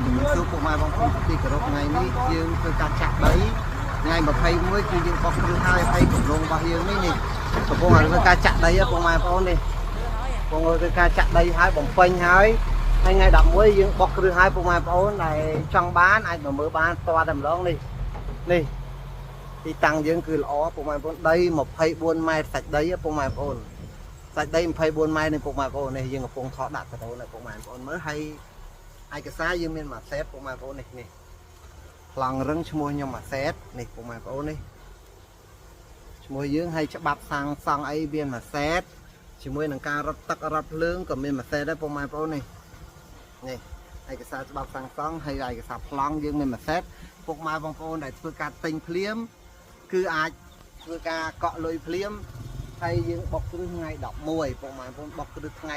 ជំនួសពុកម៉ែបងប្អូនទីគោរពថ្ងៃនេះយើងធ្វើការចាក់ដីថ្ងៃ21គឺយើងបោះគ្រឹះហើយកំឡុងរបស់យើងនេះកំពុងធ្វើការចាក់ដីពុកម៉ែបងប្អូននេះកំពុងធ្វើការចាក់ដីហើយបំពេញហើយថ្ងៃ11យើងបោះគ្រឹះហើយពុកម៉ែបងប្អូនដែលចង់បានអាចមកមើលបានផ្ទាល់តែម្ដងនេះទីតាំងយើងគឺល្អពុកម៉ែបងប្អូនដី24ម៉ែត្រសាច់ដីពុកម៉ែបងប្អូនសាច់ដី24ម៉ែត្រនេះពុកម៉ែបងប្អូននេះយើងកំពុងថតដាក់ដ្រូនឲ្យពុកម៉ែបងប្អូនមើលហើយឯកសារយើងមានមួយសេតពុកម៉ែបងប្អូននេះប្លង់រឹងឈ្មោះខ្ញុំមួយសេតនេះពុកម៉ែបងប្អូននេះឈ្មោះយើងឲ្យច្បាប់សាងសង់អីវាមួយសេតជាមួយនឹងការរត់ទឹករត់ភ្លើងក៏មានមួយសេតដែរពុកម៉ែបងប្អូននេះឯកសារច្បាប់សាងសង់ហើយឯកសារប្លង់យើងមានមួយសេតពុកម៉ែបងប្អូនដែលធ្វើការទិញភ្លាមគឺអាចធ្វើការកក់លុយភ្លាមហើយយើងបុកគ្រឹះថ្ងៃ11ពុកម៉ែបងប្អូនបុកគ្រឹះថ្ងៃ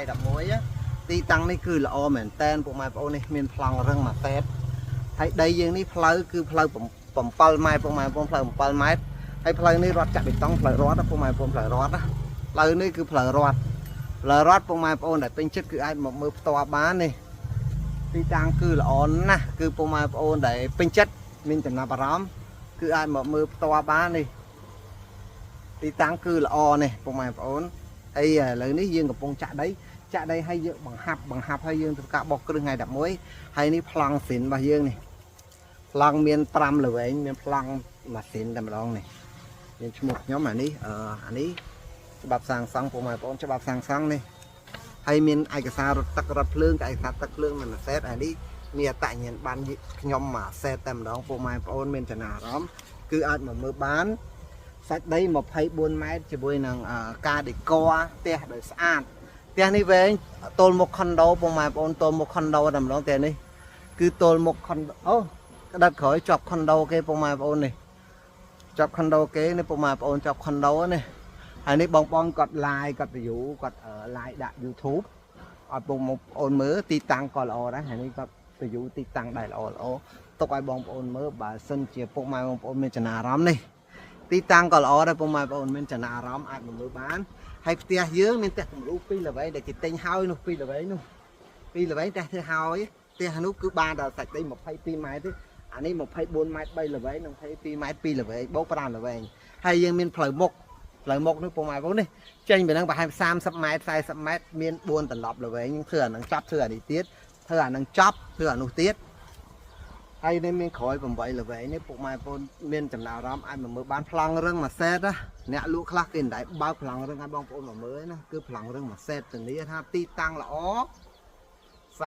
11ទីតាំងនេះគឺល្អមែនតែនពុកម៉ែបងប្អូននេះមានប្លង់រឹងមួយសេតហើយដីយើងនេះផ្លូវគឺផ្លូវ7ម៉ែត្រពុកម៉ែបងប្អូនផ្លូវ7ម៉ែត្រហើយផ្លូវនេះរត់ចាក់បេតុងផ្លូវរត់ពុកម៉ែបងប្អូនផ្លូវរត់ផ្លូវនេះគឺផ្លូវរត់ពុកម៉ែបងប្អូនដែលពេញចិត្តគឺអាចមកមើលផ្ទាល់បាននេះទីតាំងគឺល្អណាស់គឺពុកម៉ែបងប្អូនដែលពេញចិត្តមានចំណាប់អារម្មណ៍គឺអាចមកមើលផ្ទាល់បាននេះទីតាំងគឺល្អនេះពុកម៉ែបងប្អូនហើយឥឡូវនេះយើងកំពុងចាក់ដីហើយយើងបង្ហាប់ហើយយើងធ្វើការបោះគ្រឹះថ្ងៃ11ហើយនេះប្លង់ស៊ីនរបស់យើងនេះប្លង់មាន5ល្វែងមានប្លង់ម៉ាស៊ីនតែម្ដងនេះមានឈ្មោះខ្ញុំអានេះច្បាប់សាងសង់ពុកម៉ែបងប្អូនច្បាប់សាងសង់នេះហើយមានឯកសាររត់ទឹករត់ភ្លើងឯកសារទឹកភ្លើងមួយសេតអានេះមានអត្តញ្ញាណបានខ្ញុំមួយសេតតែម្ដងពុកម៉ែបងប្អូនមានចំណាអារម្មណ៍គឺអាចមកមើលបានសាច់ដី24ម៉ែត្រជាមួយនឹងការដេកផ្ទះដោយស្អាតផ្ទះនេះវែងទល់មុខខុនដូពុកម៉ែបងប្អូនទល់មុខខុនដូតែម្ដងផ្ទះនេះគឺទល់មុខខុនអូក្តាប់ក្រោយជាប់ខុនដូគេពុកម៉ែបងប្អូននេះជាប់ខុនដូគេនេះពុកម៉ែបងប្អូនជាប់ខុនដូនេះហើយនេះបងគាត់ like គាត់ view គាត់ like ដាក់ YouTube ឲ្យបងប្អូនមើលទីតាំងក៏ល្អដែរហើយនេះគាត់ view ទីតាំងដែរល្អទុកឲ្យបងប្អូនមើលបើសិនជាពុកម៉ែបងប្អូនមានចំណាអារម្មណ៍នេះទីតាំងក៏ល្អដែរពុកម៉ែបងប្អូនមានចំណាអារម្មណ៍អាចមកមើលបានហើយផ្ទះយើងមានផ្ទះគំរូ2ល្វែងដែលគេទិញហើយនោះ2ល្វែងនោះ2ល្វែងតែធ្វើហើយផ្ទះនោះគឺបានដល់សាច់ដី22ម៉ែត្រទេអានេះ24ម៉ែត្រ3ល្វែងនិង22ម៉ែត្រ2ល្វែងបូក5ល្វែងហើយយើងមានផ្លូវមុខនេះពុកម៉ែបងប្អូននេះចេញពីហ្នឹងប្រហែល30ម៉ែត្រ40ម៉ែត្រមាន4ត្រឡប់ល្វែងយើងធ្វើអានឹងចាប់ធ្វើអានេះទៀតធ្វើអានឹងចាប់ធ្វើអានោះទៀតហើយនេះមានក្រោយ8ល្វែងនេះពុកម៉ែបងប្អូនមានចំណាអារម្មណ៍អាចមកមើលបានប្លង់រឹងមួយសេតណាអ្នកលក់ខ្លះគេមិនដែលបើកប្លង់រឹងឲ្យបងប្អូនមកមើលណាគឺប្លង់រឹងមួយសេតធានាថាទីតាំងល្អ